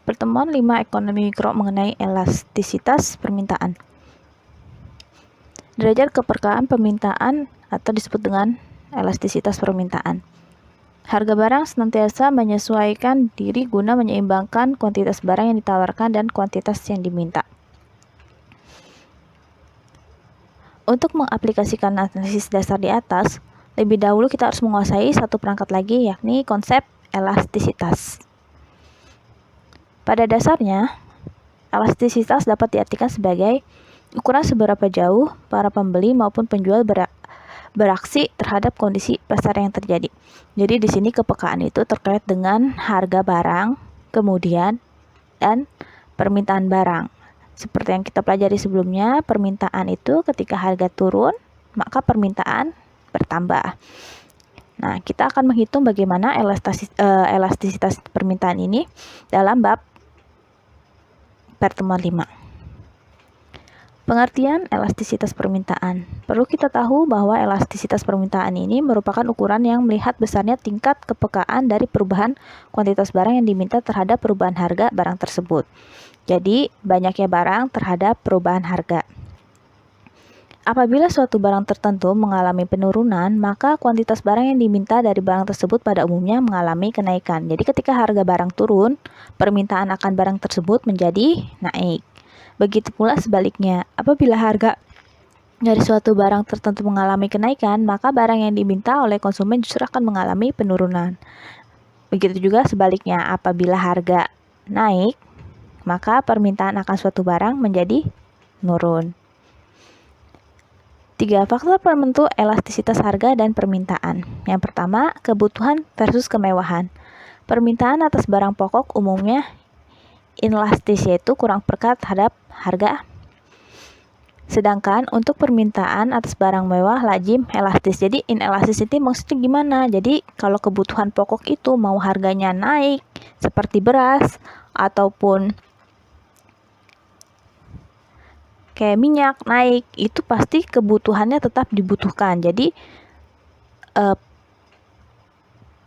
Pertemuan 5 ekonomi mikro mengenai elastisitas permintaan. Derajat kepekaan permintaan atau disebut dengan elastisitas permintaan. Harga barang senantiasa menyesuaikan diri guna menyeimbangkan kuantitas barang yang ditawarkan dan kuantitas yang diminta. Untuk mengaplikasikan analisis dasar di atas, lebih dahulu kita harus menguasai satu perangkat lagi, yakni konsep elastisitas. Pada dasarnya, elastisitas dapat diartikan sebagai ukuran seberapa jauh para pembeli maupun penjual beraksi terhadap kondisi pasar yang terjadi. Jadi di sini kepekaan itu terkait dengan harga barang, kemudian dan permintaan barang. Seperti yang kita pelajari sebelumnya, permintaan itu ketika harga turun, maka permintaan bertambah. Nah, kita akan menghitung bagaimana elastisitas permintaan ini dalam bab pertemuan 5. Pengertian elastisitas permintaan. Perlu kita tahu bahwa elastisitas permintaan ini merupakan ukuran yang melihat besarnya tingkat kepekaan dari perubahan kuantitas barang yang diminta terhadap perubahan harga barang tersebut. Jadi, banyaknya barang terhadap perubahan harga. Apabila suatu barang tertentu mengalami penurunan, maka kuantitas barang yang diminta dari barang tersebut pada umumnya mengalami kenaikan. Jadi ketika harga barang turun, permintaan akan barang tersebut menjadi naik. Begitu pula sebaliknya, apabila harga dari suatu barang tertentu mengalami kenaikan, maka barang yang diminta oleh konsumen justru akan mengalami penurunan. Begitu juga sebaliknya, apabila harga naik, maka permintaan akan suatu barang menjadi menurun. 3 faktor penentu elastisitas harga dan permintaan. Yang pertama, kebutuhan versus kemewahan. Permintaan atas barang pokok umumnya inelastis, yaitu kurang peka terhadap harga. Sedangkan untuk permintaan atas barang mewah lazim elastis. Jadi inelasticity maksudnya gimana? Jadi kalau kebutuhan pokok itu mau harganya naik seperti beras ataupun kayak minyak naik, itu pasti kebutuhannya tetap dibutuhkan. Jadi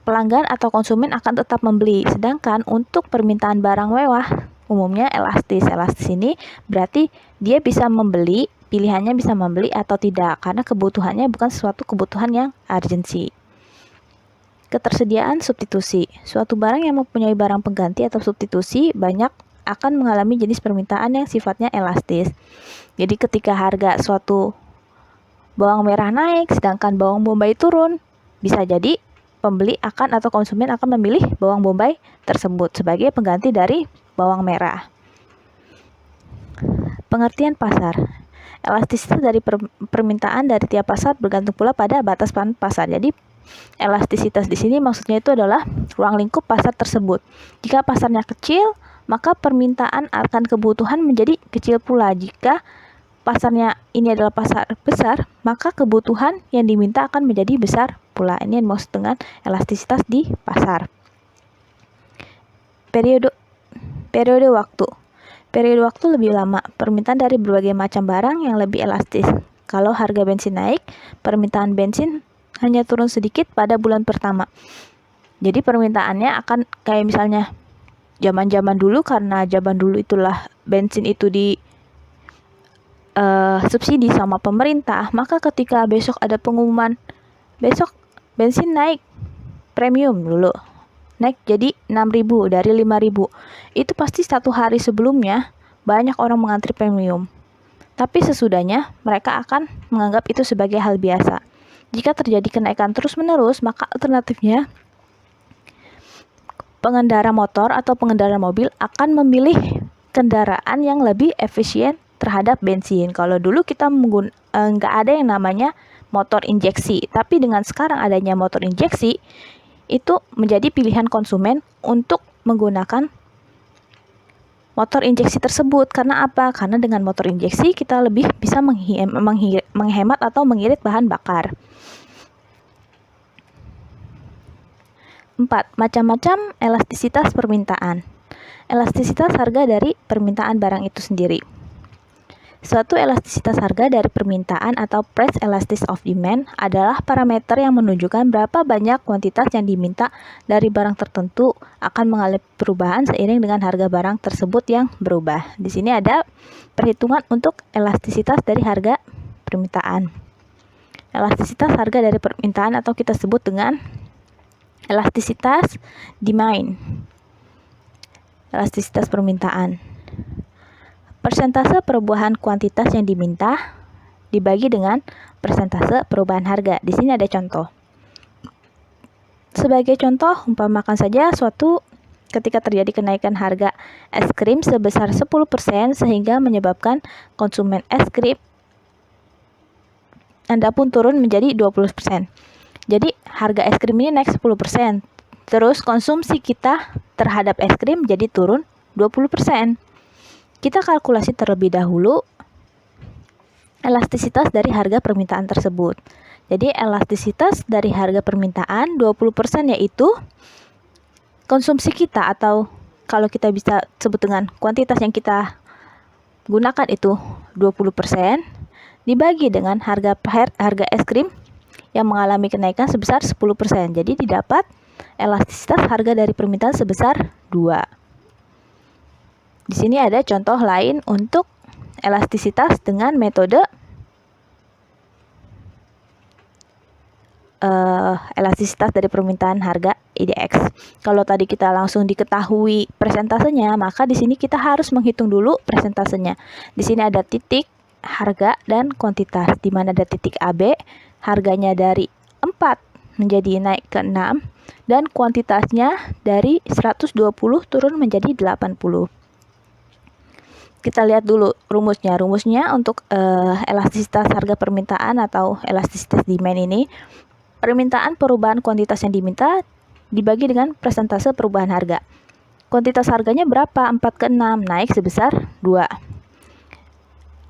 pelanggan atau konsumen akan tetap membeli. Sedangkan untuk permintaan barang mewah umumnya elastis. Elastis ini berarti dia bisa membeli, pilihannya bisa membeli atau tidak, karena kebutuhannya bukan suatu kebutuhan yang urgensi. Ketersediaan substitusi. Suatu barang yang mempunyai barang pengganti atau substitusi banyak akan mengalami jenis permintaan yang sifatnya elastis. Jadi ketika harga suatu bawang merah naik sedangkan bawang bombay turun, bisa jadi pembeli akan atau konsumen akan memilih bawang bombay tersebut sebagai pengganti dari bawang merah. Pengertian pasar. Elastisitas dari permintaan dari tiap pasar bergantung pula pada batas pasar. Jadi elastisitas di sini maksudnya itu adalah ruang lingkup pasar tersebut. Jika pasarnya kecil, maka permintaan akan kebutuhan menjadi kecil pula. Jika pasarnya ini adalah pasar besar, maka kebutuhan yang diminta akan menjadi besar pula. Ini yang dimaksud dengan elastisitas di pasar. Periode waktu. Periode waktu lebih lama. Permintaan dari berbagai macam barang yang lebih elastis. Kalau harga bensin naik, permintaan bensin hanya turun sedikit pada bulan pertama. Jadi permintaannya akan kayak misalnya zaman-zaman dulu, karena zaman dulu itulah bensin itu di subsidi sama pemerintah, maka ketika besok ada pengumuman besok bensin naik premium dulu, naik jadi 6.000 dari 5.000, itu pasti 1 hari sebelumnya banyak orang mengantri premium. Tapi sesudahnya mereka akan menganggap itu sebagai hal biasa. Jika terjadi kenaikan terus-menerus, maka alternatifnya pengendara motor atau pengendara mobil akan memilih kendaraan yang lebih efisien terhadap bensin. Kalau dulu kita nggak ada yang namanya motor injeksi, tapi dengan sekarang adanya motor injeksi, itu menjadi pilihan konsumen untuk menggunakan motor injeksi tersebut. Karena apa? Karena dengan motor injeksi kita lebih bisa menghemat atau mengirit bahan bakar. 4. Macam-macam elastisitas permintaan. Elastisitas harga dari permintaan barang itu sendiri. Suatu elastisitas harga dari permintaan atau price elasticity of demand adalah parameter yang menunjukkan berapa banyak kuantitas yang diminta dari barang tertentu akan mengalami perubahan seiring dengan harga barang tersebut yang berubah. Di sini ada perhitungan untuk elastisitas dari harga permintaan. Elastisitas harga dari permintaan atau kita sebut dengan elastisitas demand. Elastisitas permintaan. Persentase perubahan kuantitas yang diminta dibagi dengan persentase perubahan harga. Di sini ada contoh. Sebagai contoh, umpamakan saja suatu ketika terjadi kenaikan harga es krim sebesar 10% sehingga menyebabkan konsumen es krim Anda pun turun menjadi 20%. Jadi harga es krim ini naik 10%. Terus konsumsi kita terhadap es krim jadi turun 20%. Kita kalkulasi terlebih dahulu elastisitas dari harga permintaan tersebut. Jadi elastisitas dari harga permintaan 20% yaitu konsumsi kita, atau kalau kita bisa sebut dengan kuantitas yang kita gunakan itu 20% dibagi dengan harga es krim yang mengalami kenaikan sebesar 10%. Jadi didapat elastisitas harga dari permintaan sebesar 2. Di sini ada contoh lain untuk elastisitas dengan metode elastisitas dari permintaan harga IDX. Kalau tadi kita langsung diketahui persentasenya, maka di sini kita harus menghitung dulu persentasenya. Di sini ada titik, harga, dan kuantitas. Di mana ada titik AB, harganya dari 4 menjadi naik ke 6, dan kuantitasnya dari 120 turun menjadi 80. Kita lihat dulu rumusnya. Rumusnya untuk elastisitas harga permintaan atau elastisitas demand ini, permintaan perubahan kuantitas yang diminta dibagi dengan persentase perubahan harga. Kuantitas harganya berapa? 4 ke 6, naik sebesar 2.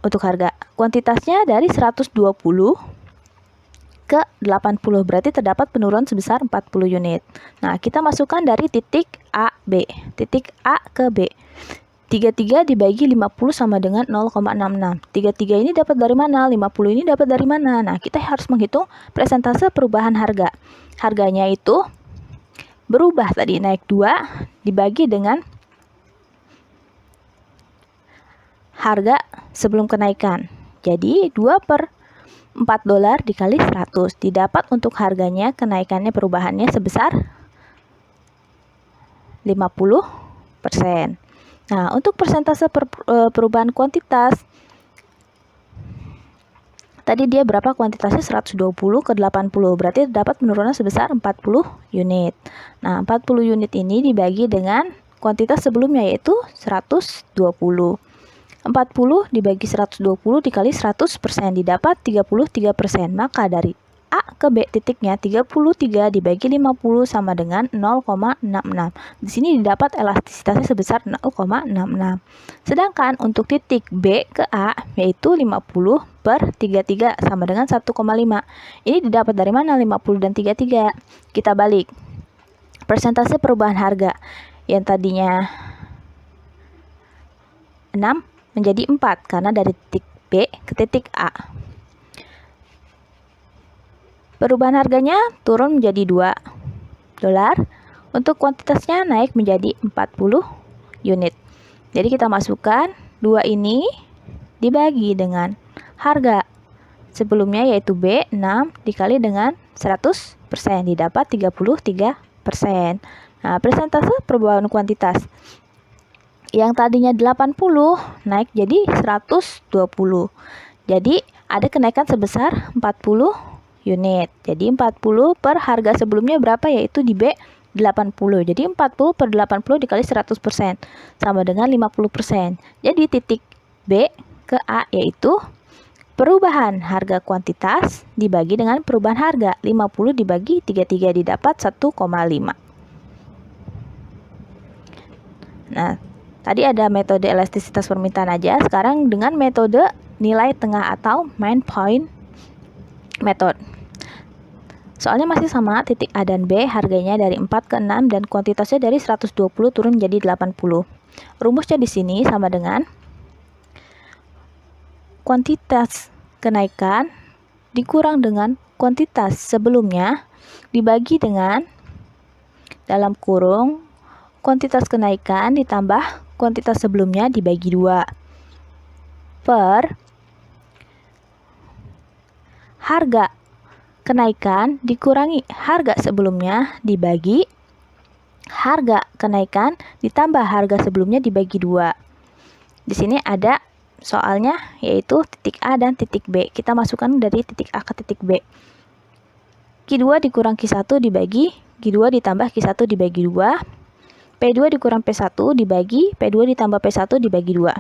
Untuk harga, kuantitasnya dari 120 ke 80, berarti terdapat penurunan sebesar 40 unit. Nah, kita masukkan dari titik A, B. Titik A ke B. 33 dibagi 50 sama dengan 0,66. 33 ini dapat dari mana? 50 ini dapat dari mana? Nah, kita harus menghitung persentase perubahan harga. Harganya itu berubah tadi, naik 2 dibagi dengan harga sebelum kenaikan. Jadi 2 per 4 dolar dikali 100. Didapat untuk harganya kenaikannya perubahannya sebesar 50%. Nah, untuk persentase perubahan kuantitas, tadi dia berapa kuantitasnya? 120 ke 80, berarti dapat penurunan sebesar 40 unit. Nah, 40 unit ini dibagi dengan kuantitas sebelumnya yaitu 120. 40 dibagi 120 dikali 100%, didapat 33%. Maka dari A ke B titiknya 33 dibagi 50 sama dengan 0,66. Di sini didapat elastisitasnya sebesar 0,66. Sedangkan untuk titik B ke A yaitu 50 per 33 sama dengan 1,5. Ini didapat dari mana 50 dan 33? Kita balik. Persentase perubahan harga yang tadinya 6 menjadi 4 karena dari titik B ke titik A. Perubahan harganya turun menjadi 2 dolar. Untuk kuantitasnya naik menjadi 40 unit. Jadi kita masukkan 2 ini dibagi dengan harga sebelumnya yaitu B, 6 dikali dengan 100%, didapat 33%. Nah, persentase perubahan kuantitas yang tadinya 80 naik jadi 120. Jadi ada kenaikan sebesar 40 unit. Jadi 40 per harga sebelumnya berapa, yaitu di B 80. Jadi 40 per 80 dikali 100% sama dengan 50%. Jadi titik B ke A yaitu perubahan harga kuantitas dibagi dengan perubahan harga. 50 dibagi 33 didapat 1,5. Nah, tadi ada metode elastisitas permintaan aja. Sekarang dengan metode nilai tengah atau main point method. Soalnya masih sama, titik A dan B harganya dari 4 ke 6 dan kuantitasnya dari 120 turun menjadi 80. Rumusnya di sini sama dengan kuantitas kenaikan dikurang dengan kuantitas sebelumnya dibagi dengan dalam kurung kuantitas kenaikan ditambah kuantitas sebelumnya dibagi 2 per harga kenaikan dikurangi harga sebelumnya dibagi harga kenaikan ditambah harga sebelumnya dibagi 2. Di sini ada soalnya yaitu titik A dan titik B. Kita masukkan dari titik A ke titik B. Q2 dikurang Q1 dibagi Q2 ditambah Q1 dibagi 2. P2 dikurang P1 dibagi P2 ditambah P1 dibagi 2.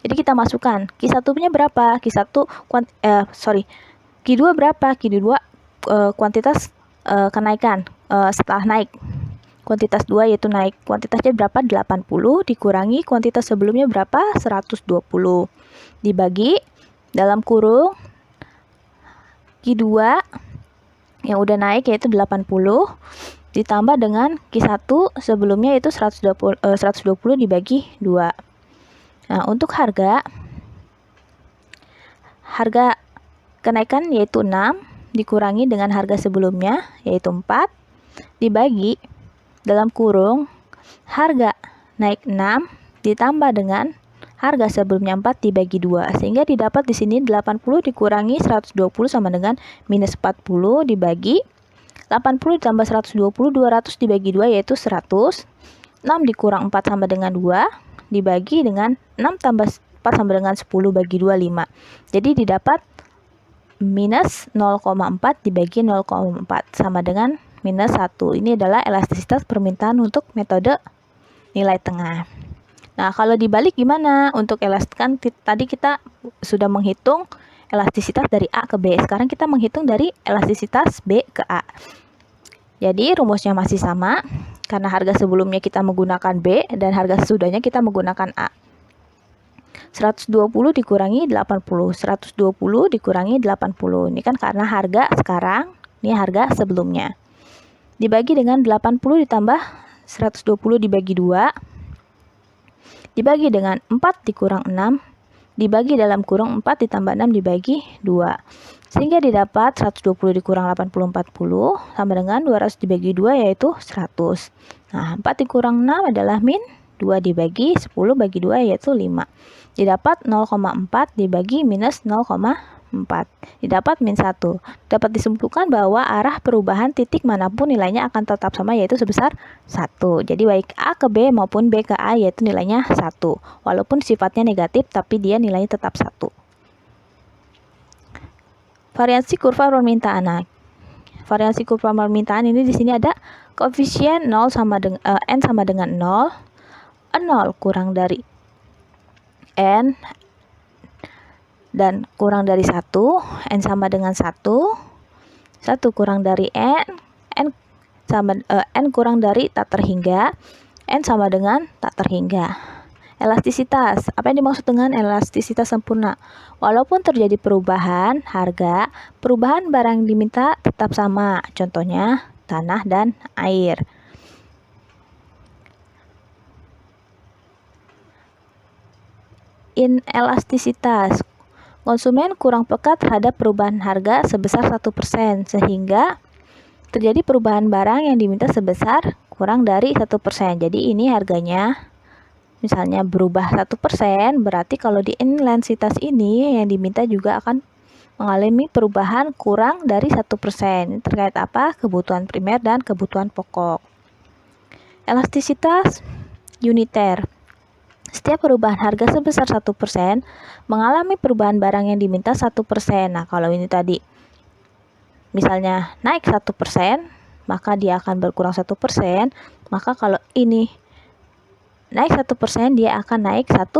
Jadi kita masukkan Q1-nya berapa? Q2 berapa? Q2 kuantitas kenaikan setelah naik. Kuantitas 2 yaitu naik. Kuantitasnya berapa? 80 dikurangi kuantitas sebelumnya berapa? 120. Dibagi dalam kurung Q2 yang udah naik yaitu 80 ditambah dengan Q1 sebelumnya yaitu 120 dibagi 2. Nah, untuk harga kenaikan yaitu 6 dikurangi dengan harga sebelumnya yaitu 4 dibagi dalam kurung harga naik 6 ditambah dengan harga sebelumnya 4 dibagi 2 sehingga didapat di sini 80 dikurangi 120 sama dengan minus 40 dibagi 80 ditambah 120 200 dibagi 2 yaitu 100. 6 dikurang 4 sama dengan 2 dibagi dengan 6 tambah 4 sama dengan 10 bagi 2 5. Jadi didapat minus 0,4 dibagi 0,4 sama dengan minus 1. Ini adalah elastisitas permintaan untuk metode nilai tengah. Nah, kalau dibalik gimana? Untuk kan tadi kita sudah menghitung elastisitas dari A ke B. Sekarang kita menghitung dari elastisitas B ke A. Jadi rumusnya masih sama. Karena harga sebelumnya kita menggunakan B dan harga sesudahnya kita menggunakan A. 120 dikurangi 80. 120 dikurangi 80. Ini kan karena harga sekarang, ini harga sebelumnya. Dibagi dengan 80 ditambah 120 dibagi 2. Dibagi dengan 4 dikurang 6. Dibagi dalam kurung 4 ditambah 6 dibagi 2. Sehingga didapat 120 dikurang 80 40 sama dengan 200 dibagi 2 yaitu 100. Nah, 4 dikurang 6 adalah min 2 dibagi 10 bagi 2 yaitu 5. Didapat 0,4 dibagi minus 0,4. Didapat min 1. Dapat disimpulkan bahwa arah perubahan titik manapun nilainya akan tetap sama yaitu sebesar 1. Jadi baik A ke B maupun B ke A yaitu nilainya 1. Walaupun sifatnya negatif tapi dia nilainya tetap 1. Variasi kurva permintaan. Nah, variasi kurva permintaan ini di sini ada koefisien 0 sama dengan n sama dengan 0. 0 kurang dari n dan kurang dari 1, n sama dengan 1. 1 kurang dari n kurang dari tak terhingga, n sama dengan tak terhingga. Elastisitas, apa yang dimaksud dengan elastisitas sempurna? Walaupun terjadi perubahan harga, perubahan barang diminta tetap sama. Contohnya tanah dan air. Inelastisitas, konsumen kurang peka terhadap perubahan harga sebesar 1% sehingga terjadi perubahan barang yang diminta sebesar kurang dari 1%. Jadi ini harganya misalnya berubah 1%, berarti kalau di inelastis ini yang diminta juga akan mengalami perubahan kurang dari 1%. Terkait apa? Kebutuhan primer dan kebutuhan pokok. Elastisitas uniter. Setiap perubahan harga sebesar 1% mengalami perubahan barang yang diminta 1%. Nah, kalau ini tadi misalnya naik 1%, maka dia akan berkurang 1%. Maka kalau ini naik 1%, dia akan naik 1%.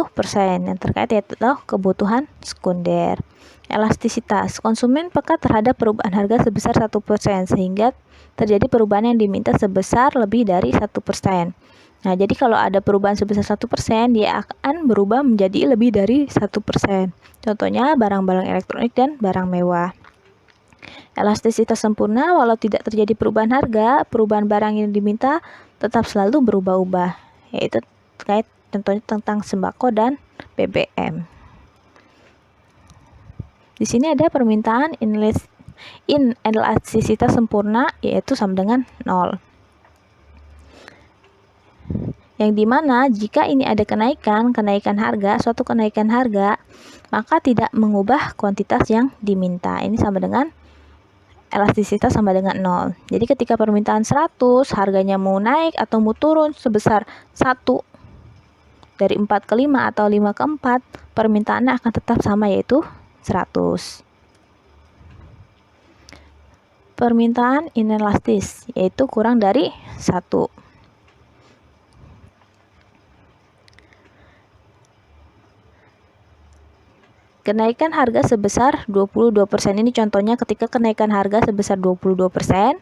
Yang terkait yaitu kebutuhan sekunder. Elastisitas, konsumen peka terhadap perubahan harga sebesar 1% sehingga terjadi perubahan yang diminta sebesar lebih dari 1%. Nah, jadi kalau ada perubahan sebesar 1%, dia akan berubah menjadi lebih dari 1%. Contohnya barang-barang elektronik dan barang mewah. Elastisitas sempurna, walau tidak terjadi perubahan harga, perubahan barang yang diminta tetap selalu berubah-ubah, yaitu terkait contohnya tentang sembako dan BBM. Di sini ada permintaan inelastisitas sempurna, yaitu sama dengan 0. Yang dimana jika ini ada kenaikan harga, suatu kenaikan harga, maka tidak mengubah kuantitas yang diminta. Ini sama dengan elastisitas sama dengan 0. Jadi ketika permintaan 100, harganya mau naik atau mau turun sebesar 1 dari 4 ke 5 atau 5 ke 4, permintaannya akan tetap sama, yaitu 100. Permintaan inelastis, yaitu kurang dari 1. Kenaikan harga sebesar 22%, ini contohnya ketika kenaikan harga sebesar 22%,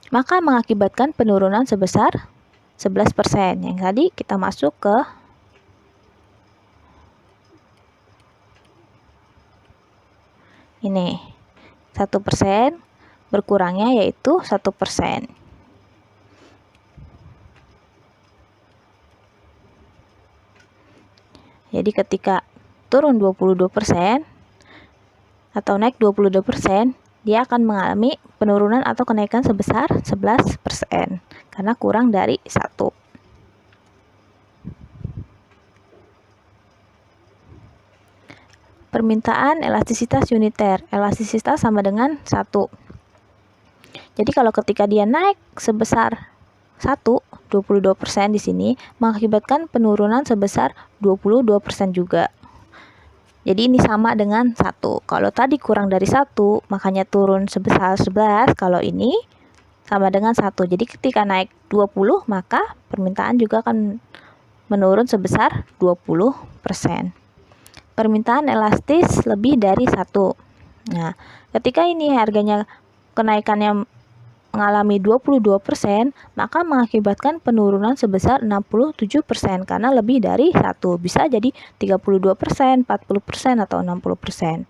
maka mengakibatkan penurunan sebesar 11%. Yang tadi kita masuk ke ini 1%, berkurangnya yaitu 1%. Jadi ketika turun 22% atau naik 22%, dia akan mengalami penurunan atau kenaikan sebesar 11% karena kurang dari 1. Permintaan elastisitas uniter. Elastisitas sama dengan 1. Jadi kalau ketika dia naik sebesar 22% di sini mengakibatkan penurunan sebesar 22% juga. Jadi ini sama dengan 1. Kalau tadi kurang dari 1, makanya turun sebesar 11. Kalau ini sama dengan 1. Jadi ketika naik 20, maka permintaan juga akan menurun sebesar 20%. Permintaan elastis lebih dari 1. Nah, ketika ini harganya kenaikannya mengalami 22%, maka mengakibatkan penurunan sebesar 67% karena lebih dari 1. Bisa jadi 32%, 40%, atau 60%.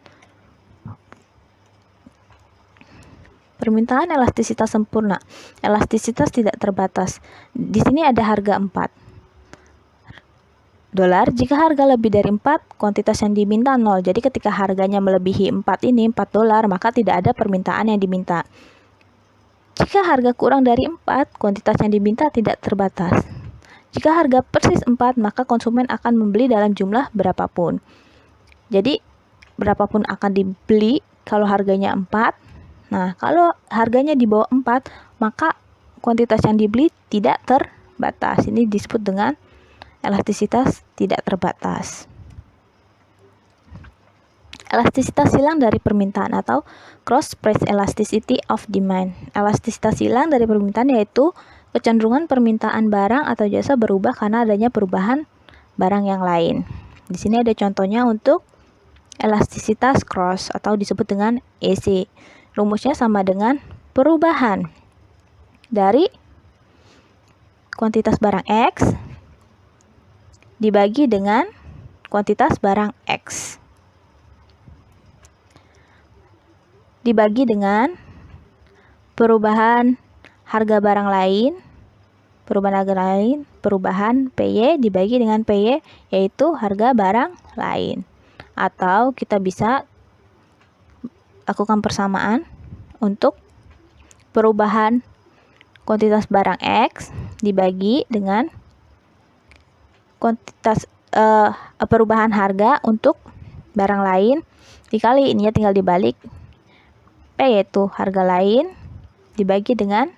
Permintaan elastisitas sempurna. Elastisitas tidak terbatas. Di sini ada harga 4 dolar. Jika harga lebih dari 4, kuantitas yang diminta 0. Jadi ketika harganya melebihi 4 ini, 4 dolar, maka tidak ada permintaan yang diminta. Jika harga kurang dari 4, kuantitas yang diminta tidak terbatas. Jika harga persis 4, maka konsumen akan membeli dalam jumlah berapapun. Jadi, berapapun akan dibeli kalau harganya 4. Nah, kalau harganya di bawah 4, maka kuantitas yang dibeli tidak terbatas. Ini disebut dengan elastisitas tidak terbatas. Elastisitas silang dari permintaan atau cross price elasticity of demand. Elastisitas silang dari permintaan yaitu kecenderungan permintaan barang atau jasa berubah karena adanya perubahan barang yang lain. Di sini ada contohnya untuk elastisitas cross atau disebut dengan EC. Rumusnya sama dengan perubahan dari kuantitas barang X dibagi dengan kuantitas barang X dibagi dengan perubahan harga barang lain, perubahan PY dibagi dengan PY, yaitu harga barang lain. Atau kita bisa lakukan persamaan untuk perubahan kuantitas barang X dibagi dengan kuantitas perubahan harga untuk barang lain dikali ininya tinggal dibalik, P yaitu harga lain dibagi dengan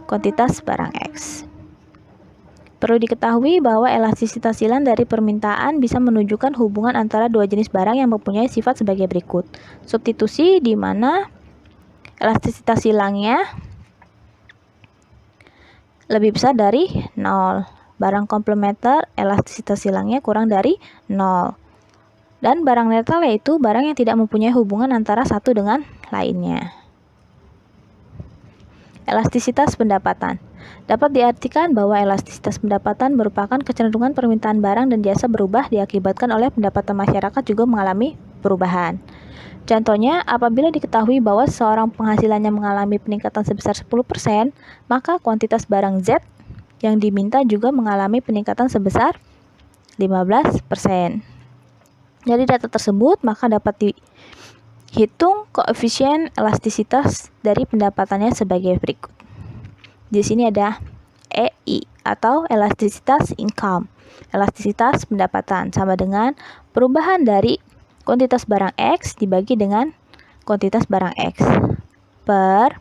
kuantitas barang X. Perlu diketahui bahwa elastisitas silang dari permintaan bisa menunjukkan hubungan antara dua jenis barang yang mempunyai sifat sebagai berikut. Substitusi di mana elastisitas silangnya lebih besar dari 0. Barang komplementer elastisitas silangnya kurang dari 0. Dan barang netral yaitu barang yang tidak mempunyai hubungan antara satu dengan lainnya. Elastisitas pendapatan. Dapat diartikan bahwa elastisitas pendapatan merupakan kecenderungan permintaan barang dan jasa berubah diakibatkan oleh pendapatan masyarakat juga mengalami perubahan. Contohnya, apabila diketahui bahwa seorang penghasilannya mengalami peningkatan sebesar 10%, maka kuantitas barang Z yang diminta juga mengalami peningkatan sebesar 15%. Dari data tersebut, maka dapat Hitung koefisien elastisitas dari pendapatannya sebagai berikut. Di sini ada EI atau elastisitas income. Elastisitas pendapatan sama dengan perubahan dari kuantitas barang X dibagi dengan kuantitas barang X per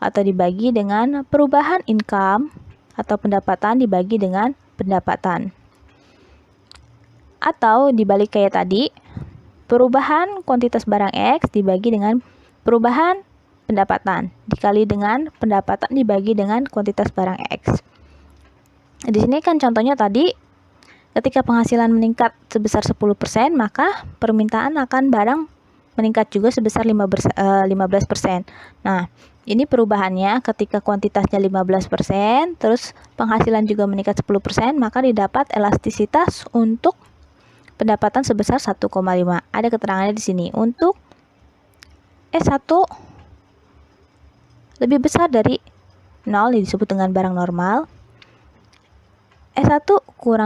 atau dibagi dengan perubahan income atau pendapatan dibagi dengan pendapatan. Atau dibalik kayak tadi, perubahan kuantitas barang X dibagi dengan perubahan pendapatan dikali dengan pendapatan dibagi dengan kuantitas barang X. Di sini kan contohnya tadi ketika penghasilan meningkat sebesar 10%, maka permintaan akan barang meningkat juga sebesar 15%. Nah, ini perubahannya ketika kuantitasnya 15%, terus penghasilan juga meningkat 10%, maka didapat elastisitas untuk pendapatan sebesar 1,5. Ada keterangannya di sini. Untuk S1 lebih besar dari 0 disebut dengan barang normal. S1 kurang